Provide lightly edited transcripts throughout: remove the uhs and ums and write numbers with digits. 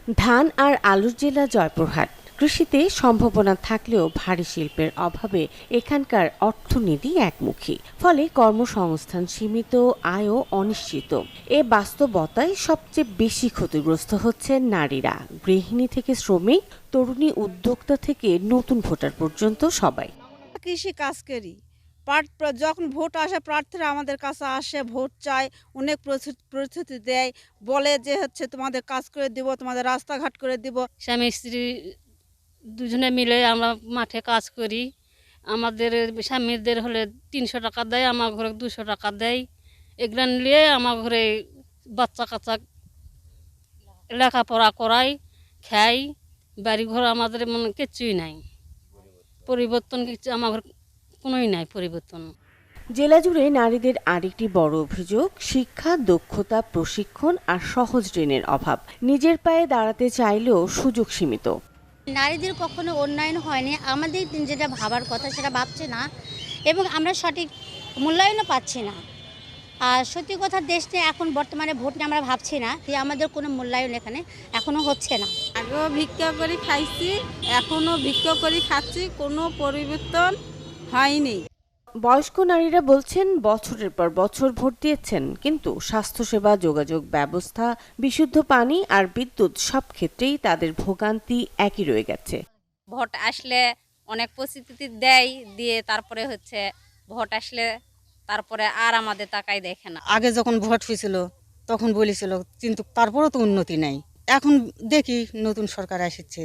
ধান আর আলুর জেলা জয়পুরহাট। কৃষিতে সম্ভাবনা থাকলেও ভারী শিল্পের অভাবে এখানকার অর্থনীতি একমুখী, ফলে কর্মসংস্থান সীমিত, আয়ও অনিশ্চিত। এ বাস্তবতায় সবচেয়ে বেশি ক্ষতিগ্রস্ত হচ্ছেন নারীরা। গৃহিণী থেকে শ্রমিক, তরুণী উদ্যোক্তা থেকে নতুন ভোটার পর্যন্ত সবাই। কৃষি কাজ করি। যখন ভোট আসে প্রার্থীরা আমাদের কাছে আসে, ভোট চায়, অনেক প্রতিশ্রুতি দেয়, বলে যে তোমাদের কাজ করে দিব, তোমাদের রাস্তাঘাট করে দিব। স্বামী স্ত্রী দুজনে মিলে আমরা মাঠে কাজ করি। আমাদের স্বামীদের হলে 300 টাকা দেয়, আমার ঘরে 200 টাকা দেয়। এগুলা নিয়ে আমার ঘরে বাচ্চা কাচ্চা লেখাপড়া করাই, খাই। বাড়ি ঘর আমাদের মনে কিচ্ছুই নাই, পরিবর্তন কিছু আমার ঘর কোনোই নাই পরিবর্তন। জেলা জুড়ে নারীদের আরেকটি বড় অভিযোগ শিক্ষা, দক্ষতা, প্রশিক্ষণ আর সহজ ঋণের অভাব। নিজের পায়ে দাঁড়াতে চাইলেও সুযোগ সীমিত। নারীদের কখনো উন্নয়ন হয়নি, আমাদের যেটা ভাবার কথা সেটা ভাবছে না, এবং আমরা সঠিক মূল্যায়নও পাচ্ছি না। আর সত্যি কথা, দেশ নিয়ে এখন বর্তমানে ভোট নিয়ে আমরা ভাবছি না, যে আমাদের কোনো মূল্যায়ন এখানে এখনো হচ্ছে না। আগেও ভিক্ষা করে খাইছি, এখনো ভিক্ষা করে খাচ্ছি, কোনো পরিবর্তন হয়নি। বয়স্ক নারীরা বলছেন বছরের পর বছর ভোট দিয়েছেন, কিন্তু স্বাস্থ্যসেবা, যোগাযোগ ব্যবস্থা, বিশুদ্ধ পানি আর বিদ্যুৎ সব ক্ষেত্রেই তাদের ভোগান্তি একই রয়ে গেছে। ভোট আসলে অনেক প্রস্তুতি দেয়, দিয়ে তারপরে ভোট আসলে তারপরে আর আমাদের তাকাই দেখে না। আগে যখন ভোট হয়েছিল তখন বলেছিল, কিন্তু তারপরও তো উন্নতি নাই। এখন দেখি নতুন সরকার এসেছে।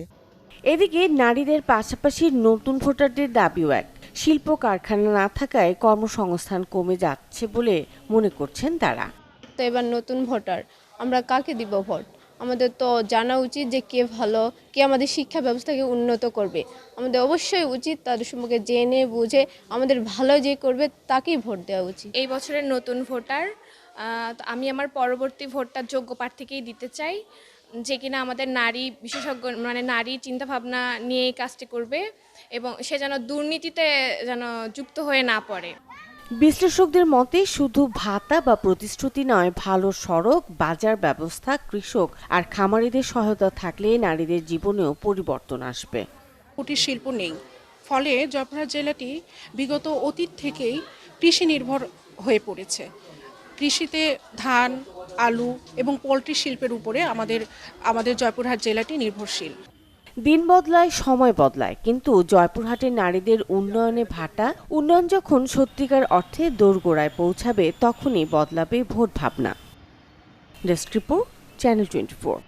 এদিকে নারীদের পাশাপাশি নতুন ভোটারদের দাবিও এক। শিল্প কারখানা না থাকায় কর্মসংস্থান কমে যাচ্ছে বলে মনে করছেন তারা। তো এবার নতুন ভোটার, আমরা কাকে দিব ভোট? আমাদের তো জানা উচিত যে কে ভালো, কে আমাদের শিক্ষা ব্যবস্থাকে উন্নত করবে। আমাদের অবশ্যই উচিত তাদের সম্পর্কে জেনে বুঝে আমাদের ভালো যে করবে তাকেই ভোট দেওয়া উচিত। এই বছরের নতুন ভোটার, তো আমি আমার পরবর্তী ভোটটা যোগ্য প্রার্থীকেই দিতে চাই, যে কিনা আমাদের নারী বিশেষজ্ঞ, মানে নারী চিন্তাভাবনা নিয়ে এই কাজটি করবে, এবং সে যেন দুর্নীতিতে যুক্ত হয়ে না পড়ে। বিশ্লেষকদের মতে শুধু ভাতা বা প্রতিশ্রুতি নয়, ভালো সড়ক, বাজার ব্যবস্থা, কৃষক আর খামারিদের সহায়তা থাকলে নারীদের জীবনেও পরিবর্তন আসবে। কুটির শিল্প নেই, ফলে জয়পুরহাট জেলাটি বিগত অতীত থেকেই কৃষি নির্ভর হয়ে পড়েছে। কৃষিতে ধান, আলু এবং পোলট্রি শিল্পের উপরে আমাদের জয়পুরহাট জেলাটি নির্ভরশীল। দিন বদলায়, সময় বদলায়, কিন্তু জয়পুরহাটের নারীদের উন্নয়নে ভাটা। উন্নয়ন যখন সত্যিকার অর্থে দোরগোড়ায় পৌঁছাবে, তখনই বদলাবে ভোট ভাবনা। Desk report, channel 24।